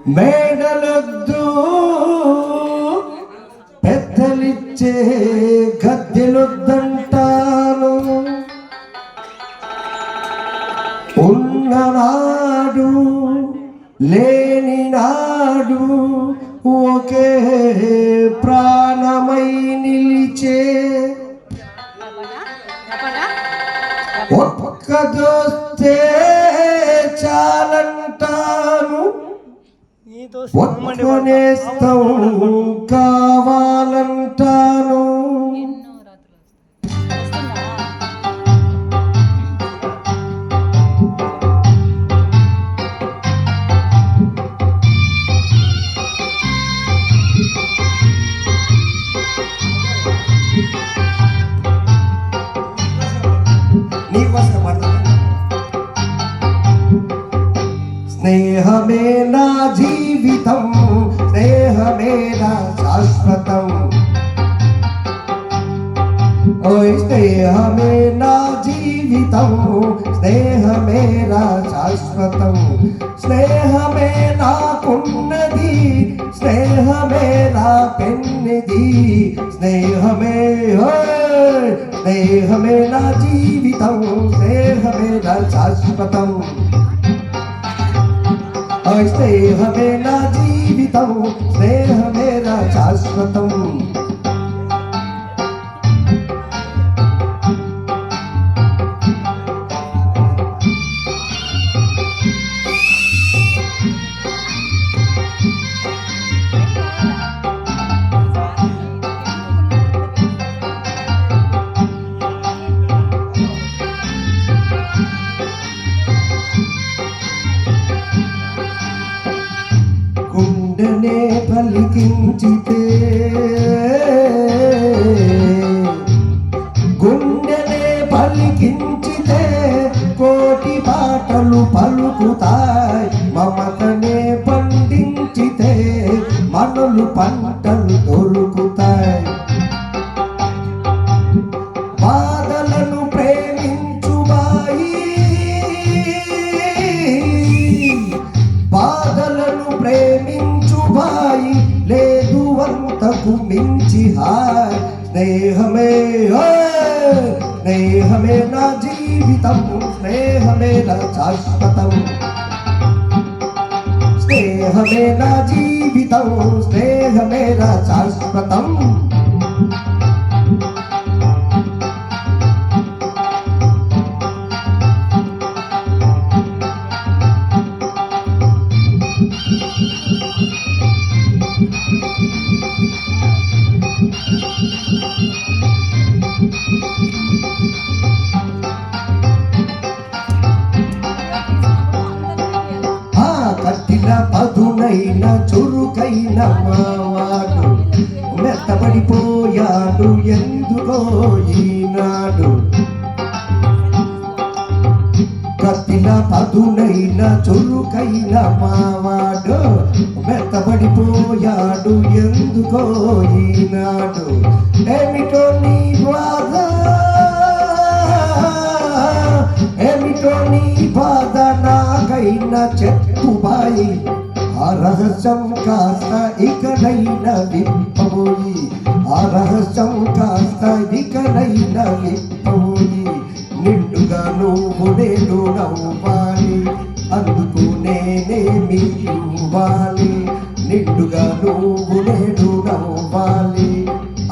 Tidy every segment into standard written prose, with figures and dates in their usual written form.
మేడలొద్దు పెద్దలిచ్చే గద్దెలొద్దంటాను. ఉన్ననాడు లేని నాడు ఒకే ప్రాణమై నిలిచే ఒక్క దోస్తే చాలంటాను. ఒక్కనేస్తం కావాలంటాను. స్నేహమే నా జీవితం, స్నేహమే నా శాశ్వతం. ఓయ్ స్నేహమే నా జీవితం, స్నేహమే నా శాశ్వతం. స్నేహమే నాకున్నది, స్నేహమే నా పెన్నిది. స్నేహమే స్నేహమే నా జీవితం, స్నేహమే నా శాశ్వతం. స్నేహమే నా జీవితం, స్నేహమే నా శాశ్వతం. గుండెనే పలికించితే, గుండెనే పలికించితే కోటి పాటలు పలుకుతాయి. మమతనే పండించితే మనలు పంటలు దొరుకుతాయి. బాధలను ప్రేమించుబాయి, బాధలను ప్రేమించుబాయి, లేదు అంతకు మించి హాయ్. స్నేహమే స్నేహమే నా జీవితం, స్నేహమే నా శాశ్వతం. స్నేహమే నా జీవితం, స్నేహమే నా శాశ్వతం. కట్టిన పదునైన చురుకైన మావాడు మెత్తబడిపోయాడు ఎందుకో ఈనాడు. కట్టిన పదునైన చురుకైన మావాడు మెత్తబడిపోయాడు ఎందుకో ఈనాడు. ఏమిటో నీ బాధ, ఏమిటో నీ బాధ నాకైనా చెప్పుబాయి. ఆ రహస్యం కాస్త ఇకనైనా విప్పబోయి, ఆ రహస్యం కాస్త ఇకనైనా విప్పబోయి. నిండుగా నువ్వు నేను నవ్వాలి, అందుకు నేనేమి ఇవ్వాలి. నిండుగా నువ్వు నేను నవ్వాలి,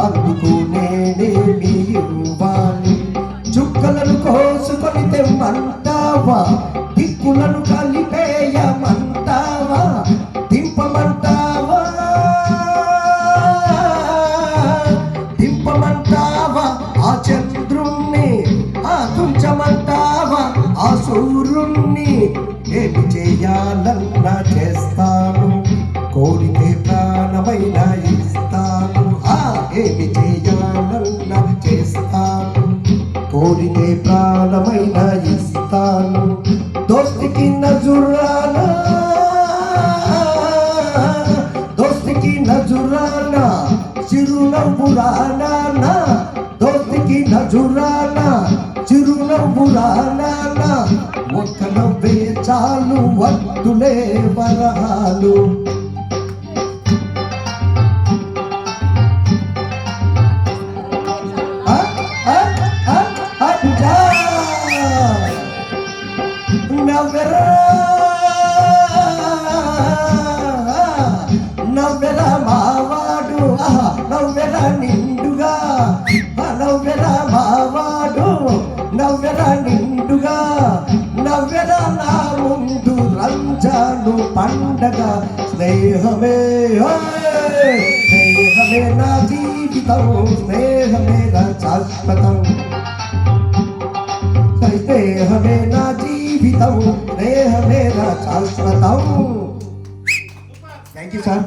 అందుకు నేనేమి ఇవ్వాలి. చుక్కలను కోసుకొని తెమ్మంటావా, దిక్కులను కలిపేయమంటావా, దింపమంటావా, దింపమంటావా ఆ చంద్రుణ్ణి, ఆ తుంచమంటావా ఆ సూర్యుణ్ణి. ఏమి చేయాలన్నా చేస్తాను, కోరితే ప్రాణమైన ఇస్తాను. ఏమి చేయాలన్నా చేస్తాను, కోరితే ప్రాణమైన ఇస్తాను. దోస్తికి నజురానా, దోస్తికి నజురానా, చిరునవ్వురానా. దోస్తికి నజురానా, చిరునవ్వురానా. ఒక్క నవ్వే చాలు వద్దులే వరహాల చాలు ఆ, ఆ, ఆ, అచ్చా. నవ్వెరా నవ్వెరా మావాడు నవ్వెరా నిండుగా నవ్వెరా మావాడు నవ్వెరా నిండుగా నవ్వెరా నా ముందు రంజాను పండగ స్నేహమే స్నేహమే నా జీవితం స్నేహమే నా శాశ్వతం స్నేహమే నా జీవితం స్నేహమే నా శాశ్వతం థ్యాంక్ యూ సార్